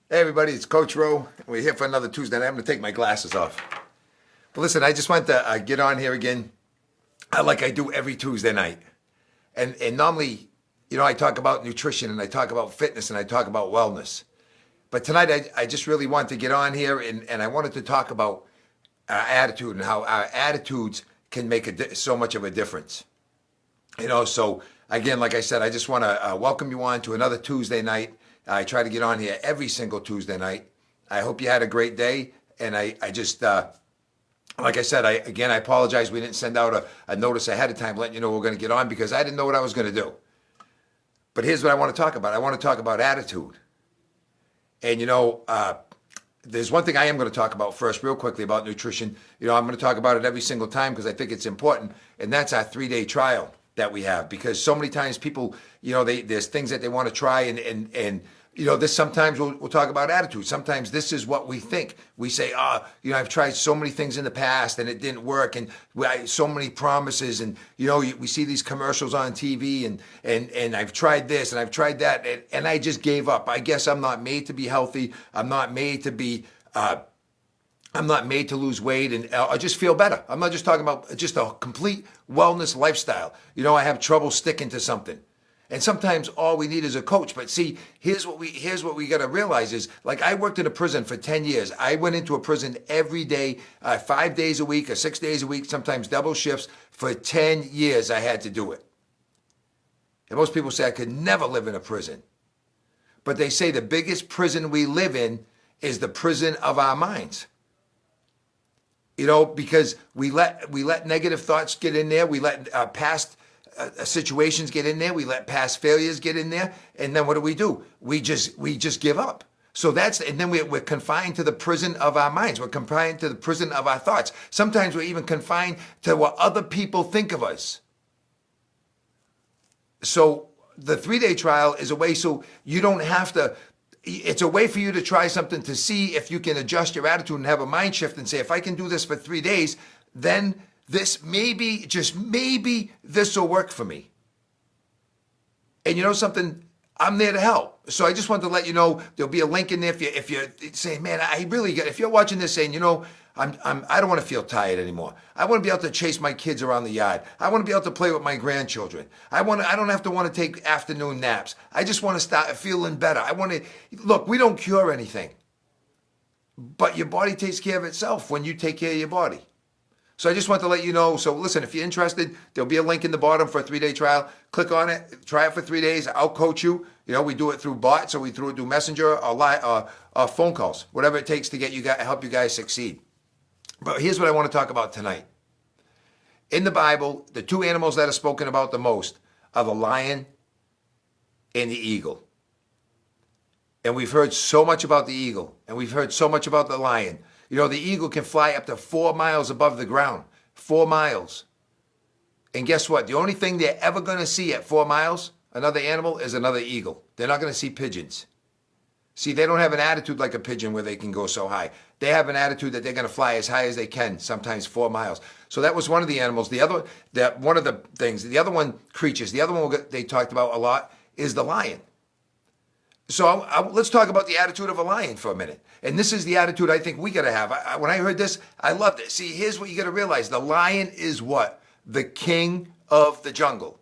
Hey everybody, it's Coach Rowe. We're here for another Tuesday night. I'm going to take my glasses off. But listen, I just want to get on here again like I do every Tuesday night. And normally, I talk about nutrition and I talk about fitness and I talk about wellness. But tonight I just really want to get on here and I wanted to talk about our attitude and how our attitudes can make so much of a difference. So again, like I said, I just want to welcome you on to another Tuesday night. I try to get on here every single Tuesday night. I hope you had a great day. And I just, like I said, I apologize. We didn't send out a notice ahead of time letting you know we're going to get on because I didn't know what I was going to do. But here's what I want to talk about. I want to talk about attitude. And, there's one thing I am going to talk about first real quickly about nutrition. I'm going to talk about it every single time because I think it's important. And that's our 3-day trial that we have, because so many times people, there's things that they want to try and this sometimes we'll talk about attitude. Sometimes this is what we think. We say, I've tried so many things in the past and it didn't work, and so many promises, and we see these commercials on TV, and I've tried this and I've tried that, and I just gave up. I guess I'm not made to be healthy. I'm not made to be. I'm not made to lose weight, and I just feel better. I'm not just talking about just a complete wellness lifestyle. I have trouble sticking to something. And sometimes all we need is a coach. But see, here's what we got to realize is, like, I worked in a prison for 10 years. I went into a prison every day, 5 days a week or 6 days a week, sometimes double shifts. For 10 years, I had to do it. And most people say I could never live in a prison. But they say the biggest prison we live in is the prison of our minds. Because we let negative thoughts get in there. We let past situations get in there. We let past failures get in there. And then what do? We just give up. So and then we're confined to the prison of our minds. We're confined to the prison of our thoughts. Sometimes we're even confined to what other people think of us. So the 3-day trial is a way so you don't have to. It's a way for you to try something to see if you can adjust your attitude and have a mind shift and say, if I can do this for 3 days, then this maybe, just maybe, this will work for me. And something, I'm there to help. So I just wanted to let you know there'll be a link in there if you're saying, man, if you're watching this saying, I don't want to feel tired anymore. I want to be able to chase my kids around the yard. I want to be able to play with my grandchildren. I don't have to want to take afternoon naps. I just want to start feeling better. Look, we don't cure anything, but your body takes care of itself when you take care of your body. So I just want to let you know. So listen, if you're interested, there'll be a link in the bottom for a 3-day trial. Click on it, try it for 3 days. I'll coach you. We do it through bots, so we do it through Messenger or phone calls, whatever it takes to help you guys succeed. But here's what I want to talk about tonight. In the Bible, the 2 animals that are spoken about the most are the lion and the eagle. And we've heard so much about the eagle, and we've heard so much about the lion. The eagle can fly up to 4 miles above the ground. 4 miles. And guess what? The only thing they're ever going to see at 4 miles, another animal, is another eagle. They're not going to see pigeons. See, they don't have an attitude like a pigeon where they can go so high. They have an attitude that they're going to fly as high as they can, sometimes 4 miles. So that was one of the animals. The other one, creatures, the other one they talked about a lot is the lion. So let's talk about the attitude of a lion for a minute. And this is the attitude I think we got to have. When I heard this, I loved it. See, here's what you got to realize. The lion is what? The king of the jungle.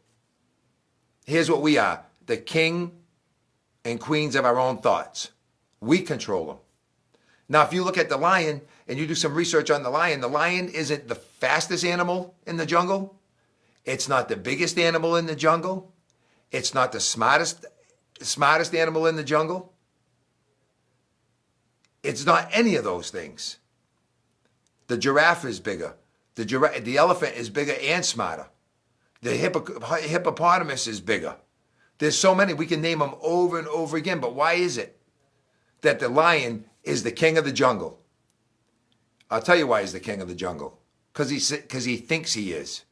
Here's what we are. The king and queens of our own thoughts. We control them. Now, if you look at the lion and you do some research on the lion isn't the fastest animal in the jungle. It's not the biggest animal in the jungle. It's not the smartest animal in the jungle. It's not any of those things. The giraffe is bigger. The elephant is bigger and smarter. The hippopotamus is bigger. There's so many. We can name them over and over again. But why is it that the lion is the king of the jungle? I'll tell you why he's the king of the jungle. Because he thinks he is.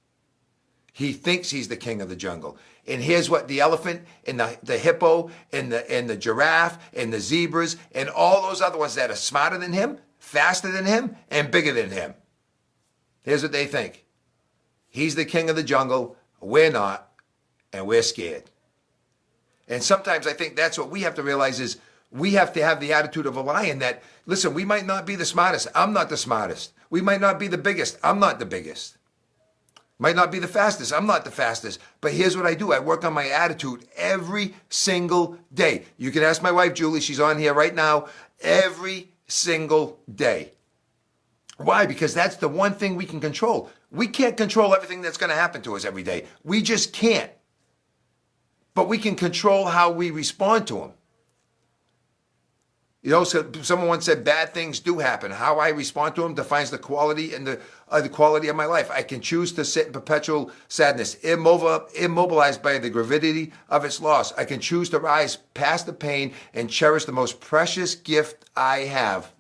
He thinks he's the king of the jungle. And here's what the elephant and the hippo and the giraffe and the zebras and all those other ones that are smarter than him, faster than him, and bigger than him. Here's what they think. He's the king of the jungle. We're not. And we're scared. And sometimes I think that's what we have to realize is we have to have the attitude of a lion that, listen, we might not be the smartest. I'm not the smartest. We might not be the biggest. I'm not the biggest. Might not be the fastest. I'm not the fastest. But here's what I do. I work on my attitude every single day. You can ask my wife, Julie. She's on here right now. Every single day. Why? Because that's the one thing we can control. We can't control everything that's going to happen to us every day. We just can't. But we can control how we respond to them. You know, so someone once said, bad things do happen. How I respond to them defines the quality and the quality of my life. I can choose to sit in perpetual sadness, immobilized by the gravidity of its loss. I can choose to rise past the pain and cherish the most precious gift I have,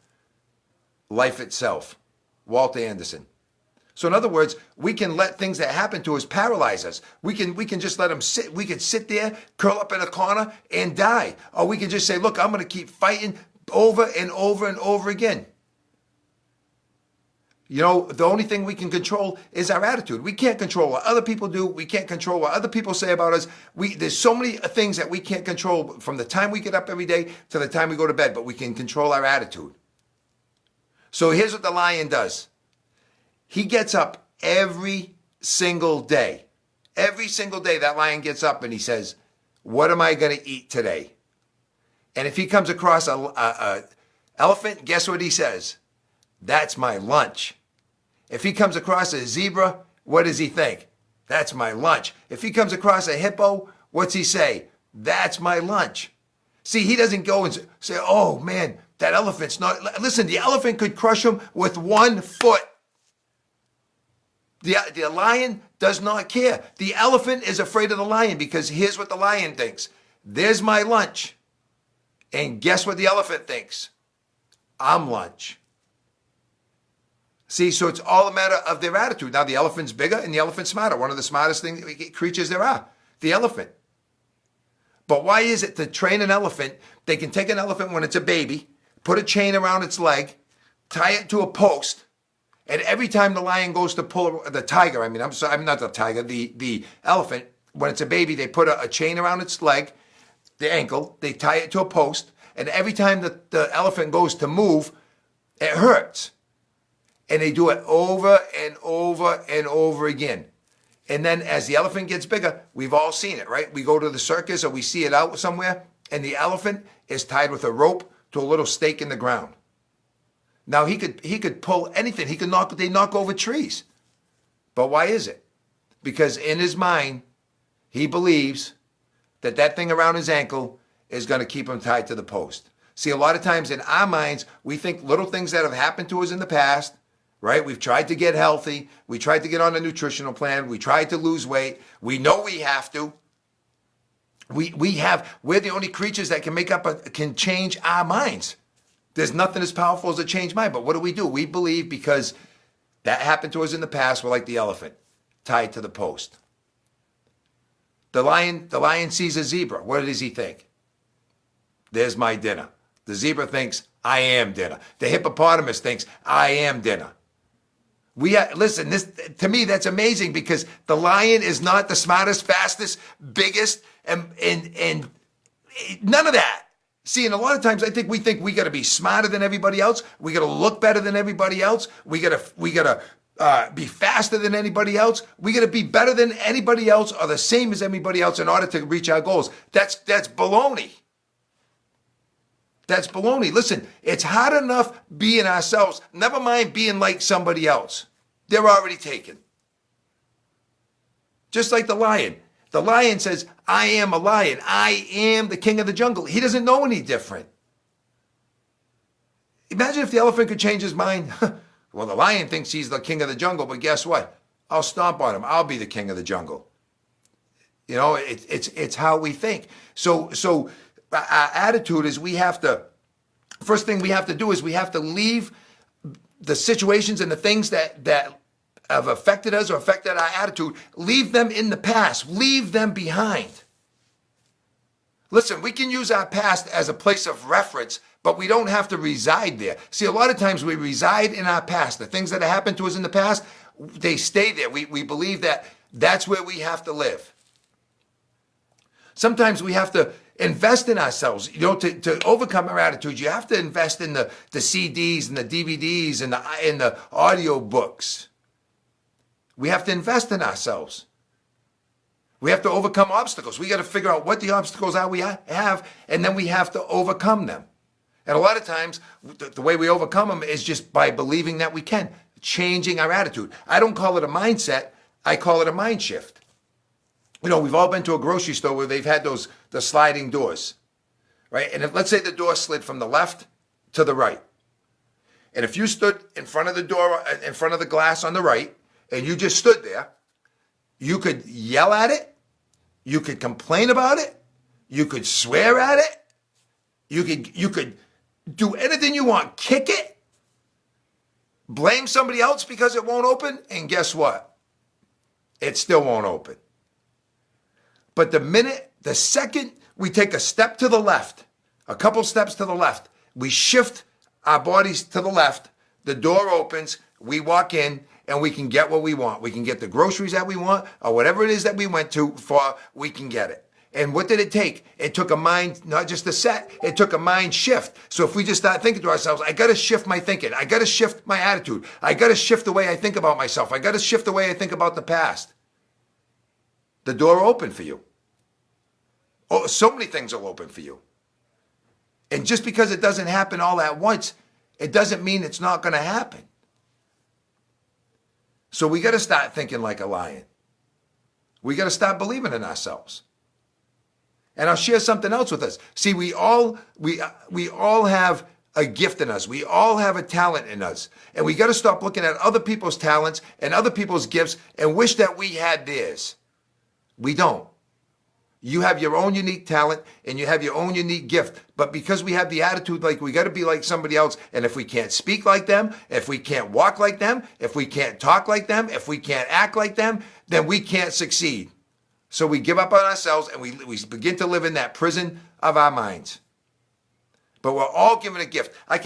life itself. Walter Anderson. So in other words, we can let things that happen to us paralyze us. We can just let them sit. We can sit there, curl up in a corner and die. Or we can just say, look, I'm going to keep fighting over and over and over again. You know, the only thing we can control is our attitude. We can't control what other people do. We can't control what other people say about us. There's so many things that we can't control from the time we get up every day to the time we go to bed, but we can control our attitude. So here's what the lion does. He gets up every single day. Every single day that lion gets up and he says, what am I going to eat today? And if he comes across a elephant, guess what he says? That's my lunch. If he comes across a zebra, what does he think? That's my lunch. If he comes across a hippo, what's he say? That's my lunch. See, he doesn't go and say, oh man, that elephant's not. Listen, the elephant could crush him with 1 foot. The lion does not care. The elephant is afraid of the lion because here's what the lion thinks. There's my lunch. And guess what the elephant thinks? I'm lunch. See, so it's all a matter of their attitude. Now, the elephant's bigger and the elephant's smarter. One of the smartest creatures there are, the elephant. But why is it to train an elephant, they can take an elephant when it's a baby, put a chain around its leg, tie it to a post, and every time the lion goes to pull the tiger, I'm not the tiger, the elephant, when it's a baby, they put a chain around its leg, the ankle, they tie it to a post, and every time the elephant goes to move, it hurts. And they do it over and over and over again. And then as the elephant gets bigger, we've all seen it, right? We go to the circus or we see it out somewhere, and the elephant is tied with a rope to a little stake in the ground. Now he could pull anything. They knock over trees. But why is it? Because in his mind, he believes that thing around his ankle is going to keep him tied to the post. See, a lot of times in our minds, we think little things that have happened to us in the past, right? We've tried to get healthy. We tried to get on a nutritional plan. We tried to lose weight. We know we have to. We're the only creatures that can change our minds. There's nothing as powerful as a changed mind. But what do? We believe because that happened to us in the past, we're like the elephant, tied to the post. The lion sees a zebra. What does he think? There's my dinner. The zebra thinks, I am dinner. The hippopotamus thinks, I am dinner. Listen, to me, that's amazing because the lion is not the smartest, fastest, biggest, and none of that. See, and a lot of times we think we got to be smarter than everybody else. We got to look better than everybody else. We got to be faster than anybody else. We got to be better than anybody else or the same as anybody else in order to reach our goals. That's baloney. That's baloney. Listen, it's hard enough being ourselves. Never mind being like somebody else. They're already taken. Just like the lion. The lion says, I am a lion. I am the king of the jungle. He doesn't know any different. Imagine if the elephant could change his mind. Well, the lion thinks he's the king of the jungle, but guess what? I'll stomp on him. I'll be the king of the jungle. You know, it's how we think. So our attitude is first thing we have to do is we have to leave the situations and the things that have affected us or affected our attitude, leave them in the past, leave them behind. Listen, we can use our past as a place of reference, but we don't have to reside there. See, a lot of times we reside in our past. The things that have happened to us in the past, they stay there. We believe that that's where we have to live. Sometimes we have to invest in ourselves. To overcome our attitudes, you have to invest in the CDs and the DVDs and the audio books. We have to invest in ourselves. We have to overcome obstacles. We got to figure out what the obstacles are we have, and then we have to overcome them. And a lot of times, the way we overcome them is just by believing that we can, changing our attitude. I don't call it a mindset. I call it a mind shift. We've all been to a grocery store where they've had the sliding doors, right? And let's say the door slid from the left to the right. And if you stood in front of the door, in front of the glass on the right, and you just stood there, you could yell at it, you could complain about it, you could swear at it, you could do anything you want, kick it, blame somebody else because it won't open, and guess what? It still won't open. But the second we take a step to the left, a couple steps to the left, we shift our bodies to the left, the door opens, we walk in, and we can get what we want. We can get the groceries that we want, or whatever it is that we went to for, we can get it. And what did it take? It took a mind, not just a set, it took a mind shift. So if we just start thinking to ourselves, I got to shift my thinking. I got to shift my attitude. I got to shift the way I think about myself. I got to shift the way I think about the past. The door will open for you. Oh, so many things will open for you. And just because it doesn't happen all at once, it doesn't mean it's not going to happen. So we got to start thinking like a lion. We got to start believing in ourselves. And I'll share something else with us. See, we all have a gift in us. We all have a talent in us. And we got to stop looking at other people's talents and other people's gifts and wish that we had theirs. We don't. You have your own unique talent and you have your own unique gift. But because we have the attitude like we got to be like somebody else, and if we can't speak like them, if we can't walk like them, if we can't talk like them, if we can't act like them, then we can't succeed. So we give up on ourselves and we begin to live in that prison of our minds. But we're all given a gift. I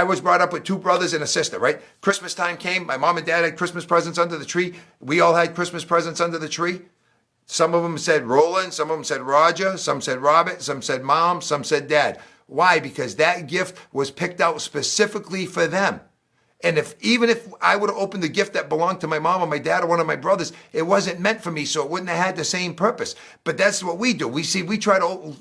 was brought up with two brothers and a sister, right? Christmas time came. My mom and dad had Christmas presents under the tree. We all had Christmas presents under the tree. Some of them said Roland, some of them said Roger, some said Robert, some said Mom, some said Dad. Why? Because that gift was picked out specifically for them. And even if I would have opened the gift that belonged to my mom or my dad or one of my brothers, it wasn't meant for me, so it wouldn't have had the same purpose. But that's what we do. We try to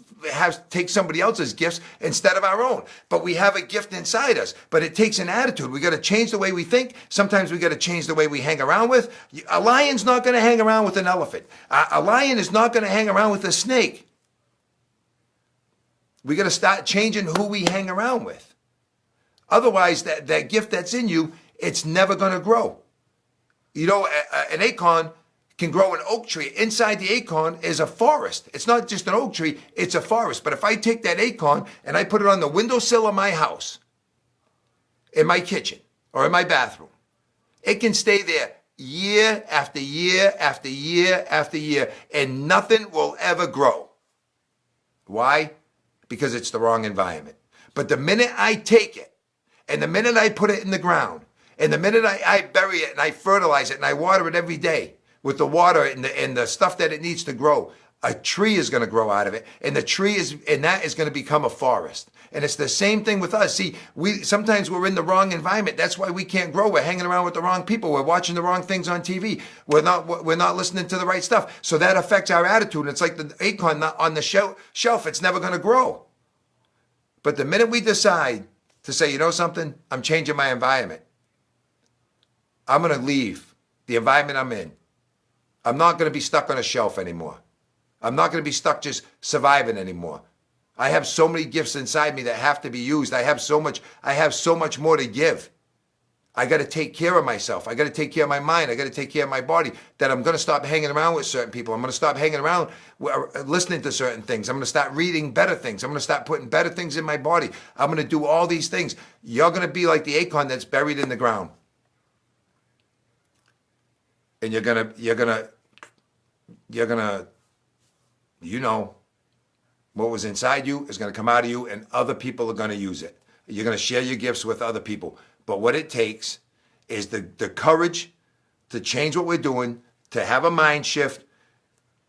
take somebody else's gifts instead of our own. But we have a gift inside us. But it takes an attitude. We got to change the way we think. Sometimes we got to change the way we hang around with. A lion's not going to hang around with an elephant. A lion is not going to hang around with a snake. We got to start changing who we hang around with. Otherwise, that gift that's in you, it's never going to grow. An acorn can grow an oak tree. Inside the acorn is a forest. It's not just an oak tree, it's a forest. But if I take that acorn and I put it on the windowsill of my house, in my kitchen, or in my bathroom, it can stay there year after year after year after year, and nothing will ever grow. Why? Because it's the wrong environment. But the minute I take it, and the minute I put it in the ground, and the minute I bury it and I fertilize it and I water it every day with the water and the stuff that it needs to grow, a tree is going to grow out of it. And that is going to become a forest. And it's the same thing with us. See, sometimes we're in the wrong environment. That's why we can't grow. We're hanging around with the wrong people. We're watching the wrong things on TV. We're not listening to the right stuff. So that affects our attitude. It's like the acorn on the shelf. It's never going to grow. But the minute we decide to say, you know something, I'm changing my environment. I'm going to leave the environment I'm in. I'm not going to be stuck on a shelf anymore. I'm not going to be stuck just surviving anymore. I have so many gifts inside me that have to be used. I have so much more to give. I got to take care of myself. I got to take care of my mind. I got to take care of my body. That I'm going to stop hanging around with certain people. I'm going to stop hanging around listening to certain things. I'm going to start reading better things. I'm going to start putting better things in my body. I'm going to do all these things. You're going to be like the acorn that's buried in the ground. And you're going to, what was inside you is going to come out of you, and other people are going to use it. You're going to share your gifts with other people. But what it takes is the courage to change what we're doing, to have a mind shift,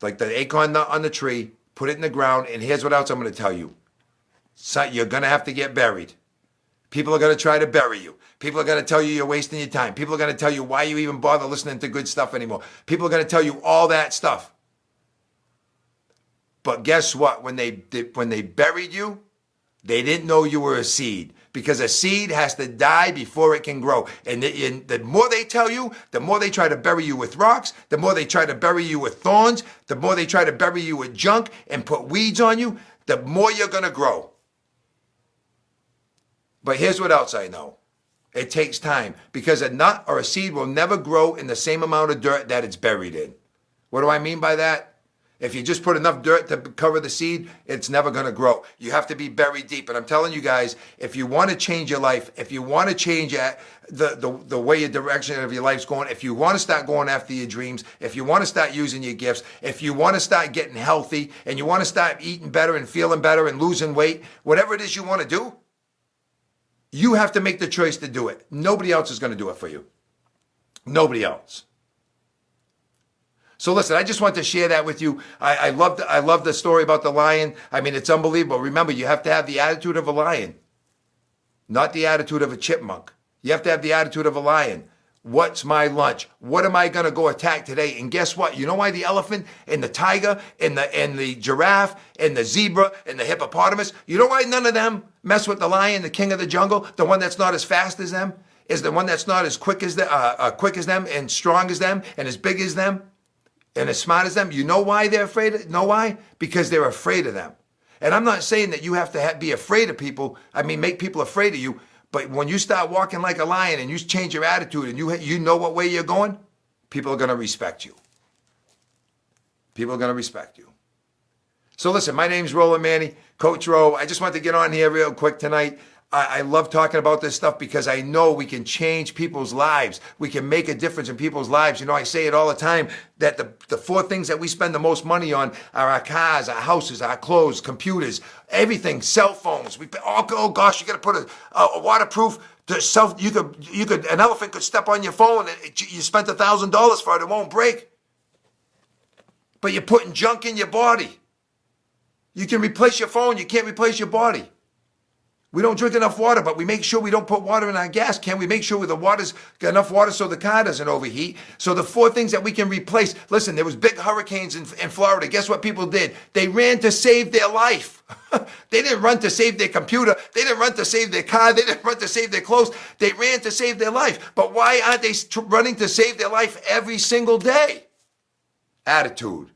like the acorn on the tree, put it in the ground, and here's what else I'm going to tell you. So you're going to have to get buried. People are going to try to bury you. People are going to tell you you're wasting your time. People are going to tell you why you even bother listening to good stuff anymore. People are going to tell you all that stuff. But guess what? When they buried you, they didn't know you were a seed, because a seed has to die before it can grow. And the more they tell you, the more they try to bury you with rocks, the more they try to bury you with thorns, the more they try to bury you with junk and put weeds on you, the more you're going to grow. But here's what else I know. It takes time, because a nut or a seed will never grow in the same amount of dirt that it's buried in. What do I mean by that? If you just put enough dirt to cover the seed, it's never going to grow. You have to be buried deep. And I'm telling you guys, if you want to change your life, if you want to change the way your direction of your life's going, if you want to start going after your dreams, if you want to start using your gifts, if you want to start getting healthy, and you want to start eating better and feeling better and losing weight, whatever it is you want to do, you have to make the choice to do it. Nobody else is going to do it for you. Nobody else. So listen, I just want to share that with you. I love the story about the lion. I mean, it's unbelievable. Remember, you have to have the attitude of a lion, not the attitude of a chipmunk. You have to have the attitude of a lion. What's my lunch? What am I going to go attack today? And guess what? You know why the elephant and the tiger and the giraffe and the zebra and the hippopotamus, you know why none of them mess with the lion, the king of the jungle, the one that's not as fast as them, is the one that's not as quick as them and strong as them and as big as them and as smart as them? You know why they're afraid? Know why? Because they're afraid of them. And I'm not saying that you have to be afraid of people. I mean, make people afraid of you. But when you start walking like a lion and you change your attitude and you know what way you're going, people are going to respect you. People are going to respect you. So listen, my name's Roland Manny, Coach Ro. I just want to get on here real quick tonight. I love talking about this stuff because I know we can change people's lives. We can make a difference in people's lives. You know, I say it all the time that the four things that we spend the most money on are our cars, our houses, our clothes, computers, everything, cell phones. Oh gosh, you got to put a waterproof an elephant could step on your phone and you spent $1,000 for it. It won't break. But you're putting junk in your body. You can replace your phone. You can't replace your body. We don't drink enough water, but we make sure we don't put water in our gas can. We make sure the water's got enough water so the car doesn't overheat. So the four things that we can replace. Listen, there was big hurricanes in Florida. Guess what people did? They ran to save their life. They didn't run to save their computer. They didn't run to save their car. They didn't run to save their clothes. They ran to save their life. But why aren't they running to save their life every single day? Attitude.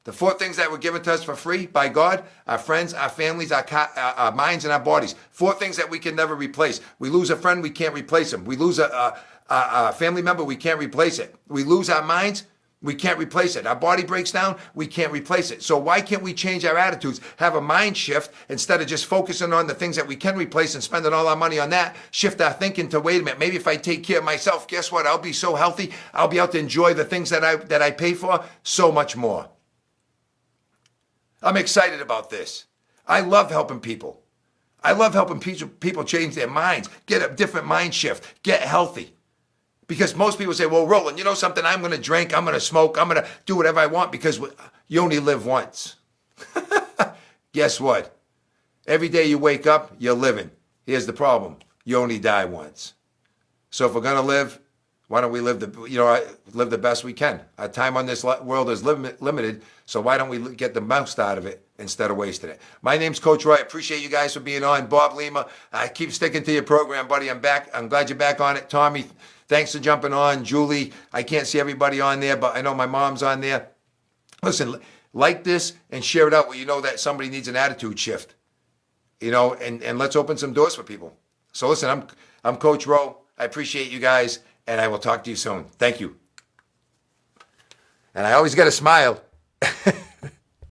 The four things that were given to us for free by God: our friends, our families, our minds, and our bodies. Four things that we can never replace. We lose a friend, we can't replace him. We lose a family member, we can't replace it. We lose our minds, we can't replace it. Our body breaks down, we can't replace it. So why can't we change our attitudes, have a mind shift, instead of just focusing on the things that we can replace and spending all our money on that? Shift our thinking to, wait a minute, maybe if I take care of myself, guess what? I'll be so healthy. I'll be able to enjoy the things that I pay for so much more. I'm excited about this. I love helping people. I love helping people change their minds, get a different mind shift, get healthy. Because most people say, well, Roland, you know something? I'm going to drink, I'm going to smoke, I'm going to do whatever I want because you only live once. Guess what? Every day you wake up, you're living. Here's the problem. You only die once. So if we're going to live, why don't we live the best we can? Our time on this world is limited, so why don't we get the most out of it instead of wasting it? My name's Coach Roy. I appreciate you guys for being on. Bob Lima, I keep sticking to your program, buddy. I'm back. I'm glad you're back on it. Tommy, thanks for jumping on. Julie, I can't see everybody on there, but I know my mom's on there. Listen, like this and share it out where you know that somebody needs an attitude shift. And let's open some doors for people. So listen, I'm Coach Roy. I appreciate you guys. And I will talk to you soon. Thank you. And I always got to smile.